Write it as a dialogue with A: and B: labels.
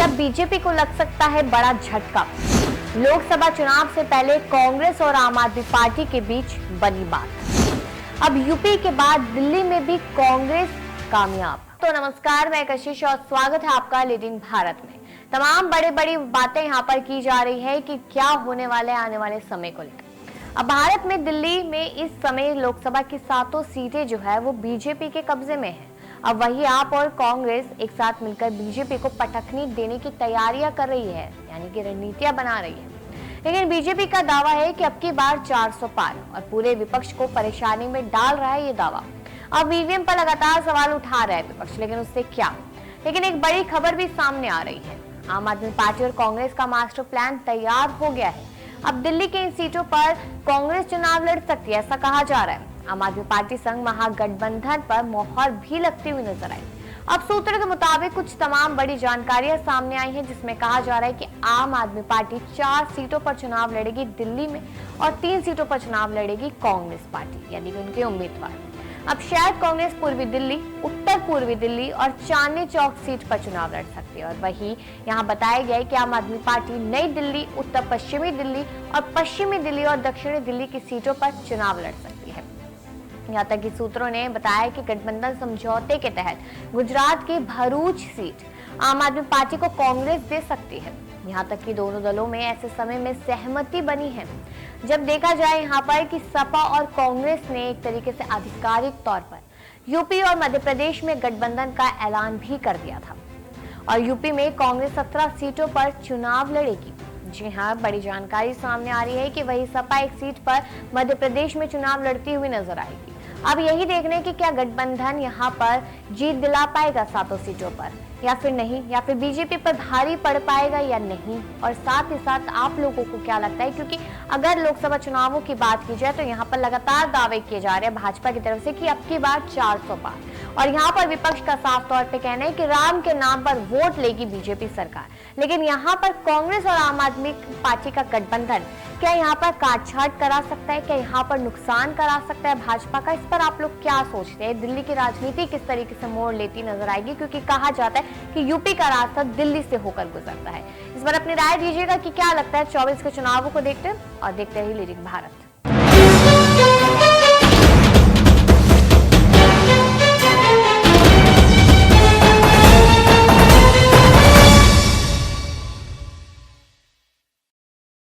A: अब बीजेपी को लग सकता है बड़ा झटका। लोकसभा चुनाव से पहले कांग्रेस और आम आदमी पार्टी के बीच बनी बात। अब यूपी के बाद दिल्ली में भी कांग्रेस कामयाब। तो नमस्कार, मैं कशिश और स्वागत है आपका लीडिंग भारत में। तमाम बड़ी बातें यहाँ पर की जा रही है कि क्या होने वाले आने वाले समय को लेकर। अब भारत में दिल्ली में इस समय लोकसभा की 7 सीटें जो है वो बीजेपी के कब्जे में है। अब वही आप और कांग्रेस एक साथ मिलकर बीजेपी को पटखनी देने की तैयारियां कर रही है, यानी कि रणनीतियां बना रही है। लेकिन बीजेपी का दावा है कि अब की बार 400 पार और पूरे विपक्ष को परेशानी में डाल रहा है ये दावा। अब ईवीएम पर लगातार सवाल उठा रहा है विपक्ष, लेकिन उससे क्या। लेकिन एक बड़ी खबर भी सामने आ रही है। आम आदमी पार्टी और कांग्रेस का मास्टर प्लान तैयार हो गया है। अब दिल्ली के इन सीटों पर कांग्रेस चुनाव लड़ सकती है, ऐसा कहा जा रहा है। आम आदमी पार्टी संग महागठबंधन पर मोहर भी लगती हुई नजर आई। अब सूत्रों के मुताबिक कुछ तमाम बड़ी जानकारियां सामने आई हैं, जिसमें कहा जा रहा है कि आम आदमी पार्टी 4 सीटों पर चुनाव लड़ेगी दिल्ली में और 3 सीटों पर चुनाव लड़ेगी कांग्रेस पार्टी, यानी कि उनके उम्मीदवार। अब शायद कांग्रेस पूर्वी दिल्ली, उत्तर पूर्वी दिल्ली और चांदनी चौक सीट पर चुनाव लड़ सकती है। और वही यहाँ बताया गया है कि आम आदमी पार्टी नई दिल्ली, उत्तर पश्चिमी दिल्ली और पश्चिमी दिल्ली और दक्षिणी दिल्ली की सीटों पर चुनाव लड़ सकती है। यहाँ तक कि सूत्रों ने बताया कि गठबंधन समझौते के तहत गुजरात की भरूच सीट आम आदमी पार्टी को कांग्रेस दे सकती है। यहाँ तक कि दोनों दलों में ऐसे समय में सहमति बनी है जब देखा जाए यहाँ पर कि सपा और कांग्रेस ने एक तरीके से आधिकारिक तौर पर यूपी और मध्य प्रदेश में गठबंधन का ऐलान भी कर दिया था। और यूपी में कांग्रेस 17 सीटों पर चुनाव लड़ेगी। जी हाँ, बड़ी जानकारी सामने आ रही है कि वही सपा एक सीट पर मध्य प्रदेश में चुनाव लड़ती हुई नजर आएगी। अब यही देखने की क्या गठबंधन यहाँ पर जीत दिला पाएगा 7 सीटों पर या फिर नहीं, या फिर बीजेपी पर भारी पड़ पाएगा या नहीं। और साथ ही साथ आप लोगों को क्या लगता है, क्योंकि अगर लोकसभा चुनावों की बात की जाए तो यहाँ पर लगातार दावे किए जा रहे हैं भाजपा की तरफ से कि अब की बार 400 पार। और यहाँ पर विपक्ष का साफ तौर पे कहना है कि राम के नाम पर वोट लेगी बीजेपी सरकार। लेकिन यहाँ पर कांग्रेस और आम आदमी पार्टी का गठबंधन क्या यहाँ पर काटछाट करा सकता है, क्या यहाँ पर नुकसान करा सकता है भाजपा का? इस पर आप लोग क्या सोचते हैं? दिल्ली की राजनीति किस तरीके से मोड़ लेती नजर आएगी, क्योंकि कहा जाता है कि यूपी का रास्ता दिल्ली से होकर गुजरता है। इस पर अपनी राय दीजिएगा कि क्या लगता है 24 के चुनावों को देखते हैं और देखते रहिए लीडिंग भारत।